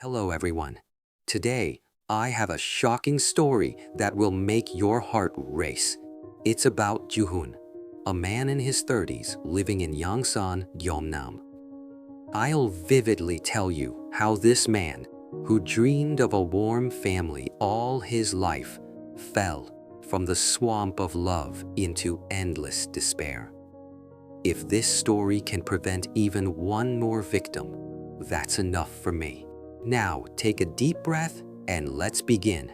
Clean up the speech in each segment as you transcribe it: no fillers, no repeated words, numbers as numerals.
Hello everyone. Today, I have a shocking story that will make your heart race. It's about Juhoon, a man in his 30s living in Yongsan, Gyeongnam. I'll vividly tell you how this man, who dreamed of a warm family all his life, fell from the swamp of love into endless despair. If this story can prevent even one more victim, that's enough for me. Now, take a deep breath and let's begin.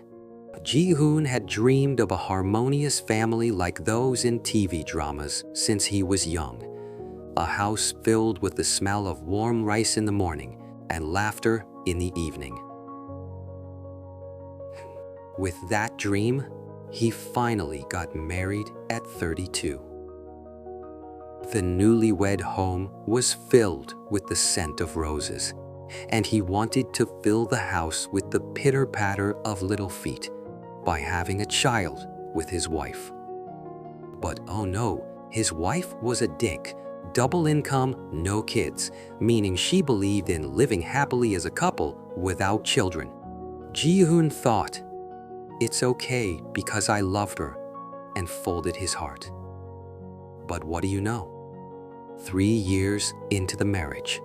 Ji-hoon had dreamed of a harmonious family like those in TV dramas since he was young. A house filled with the smell of warm rice in the morning and laughter in the evening. With that dream, he finally got married at 32. The newlywed home was filled with the scent of roses, and he wanted to fill the house with the pitter-patter of little feet by having a child with his wife. But oh no, his wife was a dick. Double income, no kids, meaning she believed in living happily as a couple without children. Ji-hoon thought, "It's okay because I loved her," and folded his heart. But what do you know? 3 years into the marriage,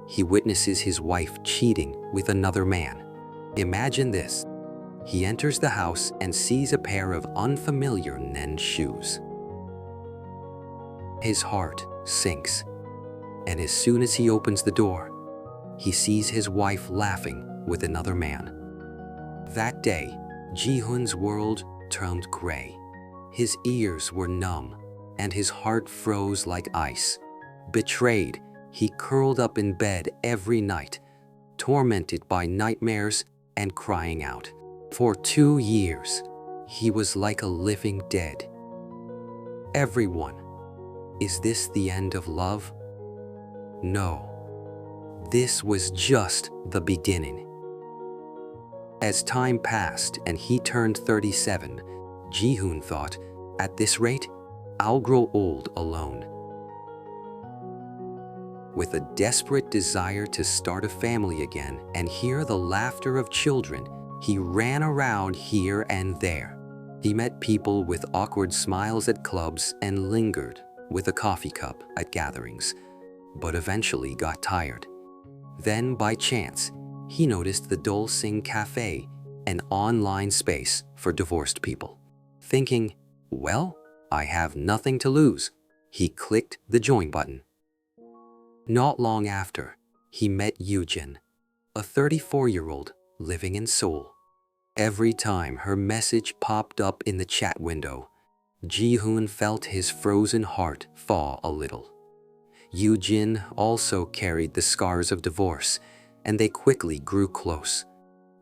he witnesses his wife cheating with another man. Imagine this. He enters the house and sees a pair of unfamiliar men's shoes. His heart sinks, and as soon as he opens the door, he sees his wife laughing with another man. That day, Ji-hoon's world turned gray. His ears were numb, and his heart froze like ice. Betrayed, he curled up in bed every night, tormented by nightmares and crying out. For 2 years, he was like a living dead. Everyone, is this the end of love? No, this was just the beginning. As time passed and he turned 37, Ji-hoon thought, at this rate, I'll grow old alone. With a desperate desire to start a family again and hear the laughter of children, he ran around here and there. He met people with awkward smiles at clubs and lingered with a coffee cup at gatherings, but eventually got tired. Then, by chance, he noticed the Dol-sing cafe, an online space for divorced people. Thinking, well, I have nothing to lose, he clicked the join button. Not long after, he met Yoojin, a 34-year-old living in Seoul. Every time her message popped up in the chat window, Ji-hoon felt his frozen heart thaw a little. Yoojin also carried the scars of divorce, and they quickly grew close,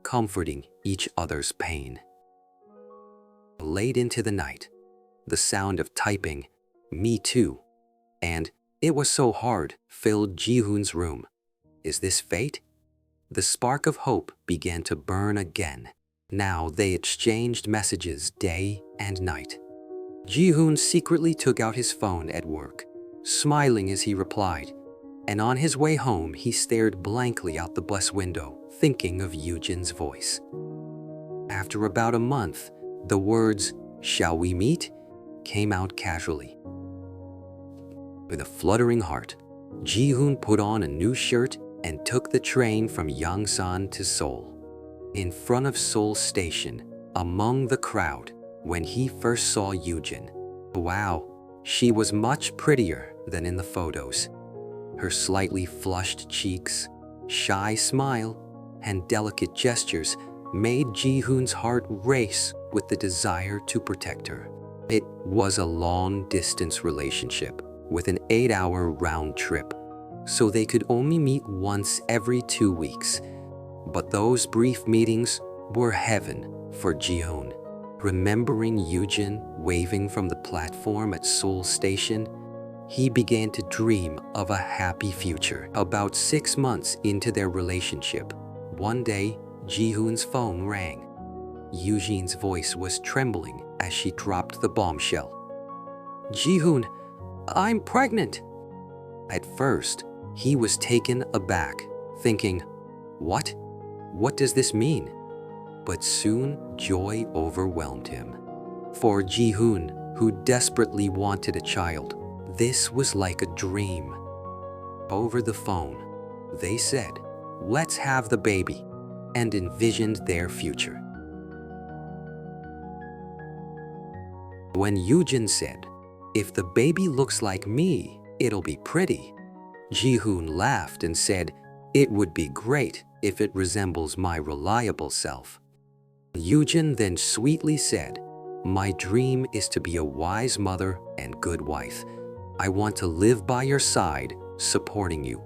comforting each other's pain. Late into the night, the sound of typing, "Me too," and "It was so hard," filled Ji-hoon's room. Is this fate? The spark of hope began to burn again. Now they exchanged messages day and night. Ji-hoon secretly took out his phone at work, smiling as he replied, and on his way home he stared blankly out the bus window, thinking of Yoojin's voice. After about a month, the words, "Shall we meet?" came out casually. With a fluttering heart, Ji-hoon put on a new shirt and took the train from Yongsan to Seoul. In front of Seoul Station, among the crowd, when he first saw Yoojin, wow, she was much prettier than in the photos. Her slightly flushed cheeks, shy smile, and delicate gestures made Ji-hoon's heart race with the desire to protect her. It was a long-distance relationship with an 8-hour round trip, so they could only meet once every 2 weeks. But those brief meetings were heaven for Ji-hoon. Remembering Yoojin waving from the platform at Seoul Station, he began to dream of a happy future. About 6 months into their relationship, one day, Ji-hoon's phone rang. Yoojin's voice was trembling as she dropped the bombshell. "Ji-hoon, I'm pregnant." At first, he was taken aback, thinking, "What? What does this mean? But soon joy overwhelmed him. For Ji-hoon, who desperately wanted a child, this was like a dream. Over the phone, they said, "Let's have the baby," and envisioned their future. When Yoojin said, "If the baby looks like me, it'll be pretty," Ji-hoon laughed and said, "It would be great if it resembles my reliable self." Yoojin then sweetly said, "My dream is to be a wise mother and good wife. I want to live by your side, supporting you."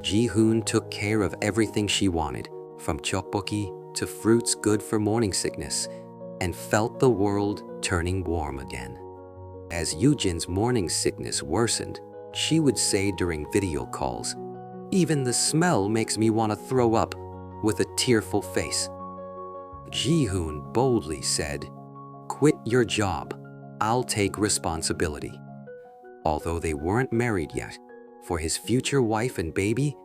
Ji-hoon took care of everything she wanted, from tteokbokki to fruits good for morning sickness, and felt the world turning warm again. As Yoojin's morning sickness worsened, she would say during video calls, "Even the smell makes me want to throw up," with a tearful face. Ji-hoon boldly said, "Quit your job. I'll take responsibility." Although they weren't married yet, for his future wife and baby,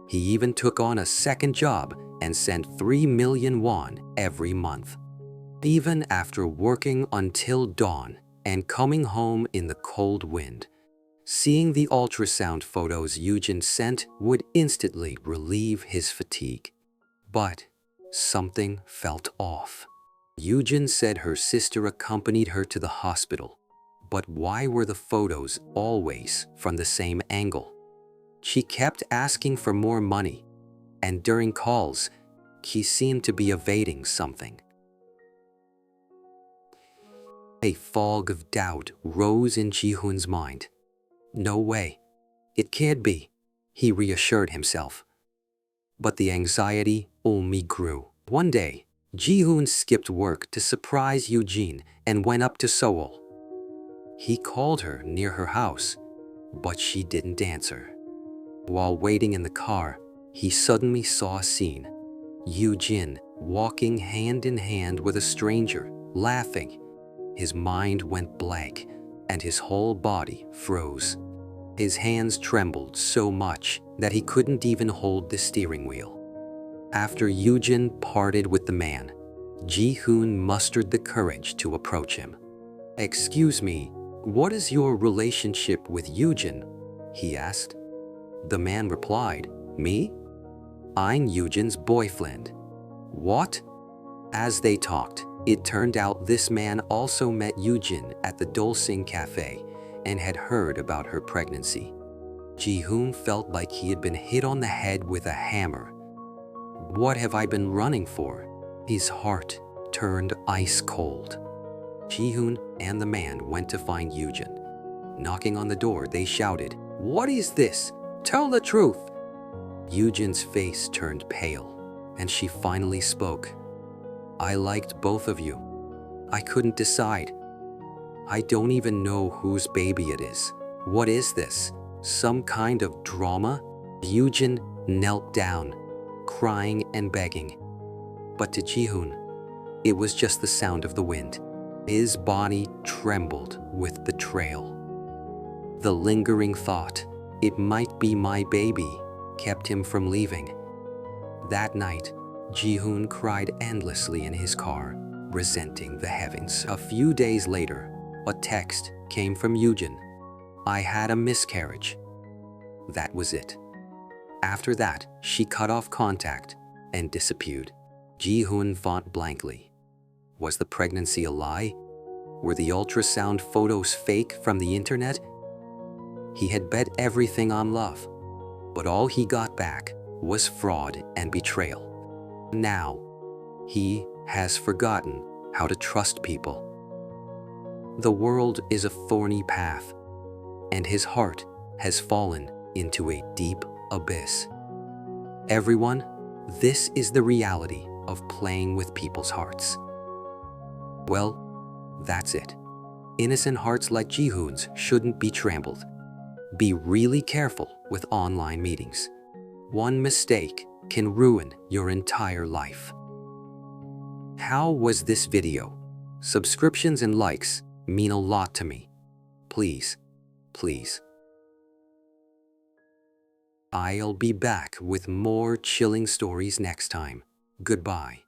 he even took on a second job and sent 3 million won every month. Even after working until dawn and coming home in the cold wind, seeing the ultrasound photos Yoojin sent would instantly relieve his fatigue. But something felt off. Yoojin said her sister accompanied her to the hospital. But why were the photos always from the same angle? She kept asking for more money, and during calls, he seemed to be evading something. A fog of doubt rose in Ji-hoon's mind. "No way. It can't be," he reassured himself. But the anxiety only grew. One day, Ji-hoon skipped work to surprise Yoojin and went up to Seoul. He called her near her house, but she didn't answer. While waiting in the car, he suddenly saw a scene. Yoojin walking hand in hand with a stranger, laughing. His mind went blank, and his whole body froze. His hands trembled so much that he couldn't even hold the steering wheel. After Yoojin parted with the man, Ji-hoon mustered the courage to approach him. "Excuse me, what is your relationship with Yoojin?" he asked. The man replied, "Me? I'm Yoojin's boyfriend." "What?" As they talked, it turned out this man also met Yoojin at the Dol-sing cafe and had heard about her pregnancy. Ji-hoon felt like he had been hit on the head with a hammer. What have I been running for? His heart turned ice cold. Ji-hoon and the man went to find Yoojin. Knocking on the door, they shouted, "What is this? Tell the truth!" Yoojin's face turned pale, and she finally spoke. "I liked both of you. I couldn't decide. I don't even know whose baby it is. What is this? Some kind of drama?" Yoojin knelt down, crying and begging. But to Ji-hoon, it was just the sound of the wind. His body trembled with betrayal. The lingering thought, "It might be my baby," kept him from leaving. That night, Ji-hoon cried endlessly in his car, resenting the heavens. A few days later, a text came from Yoojin. "I had a miscarriage." That was it. After that, she cut off contact and disappeared. Ji-hoon thought blankly. Was the pregnancy a lie? Were the ultrasound photos fake from the internet? He had bet everything on love, but all he got back was fraud and betrayal. Now, he has forgotten how to trust people. The world is a thorny path, and his heart has fallen into a deep abyss. Everyone, this is the reality of playing with people's hearts. Well, that's it. Innocent hearts like Ji-hoon's shouldn't be trampled. Be really careful with online meetings. One mistake can ruin your entire life. How was this video? Subscriptions and likes mean a lot to me. Please, please. I'll be back with more chilling stories next time. Goodbye.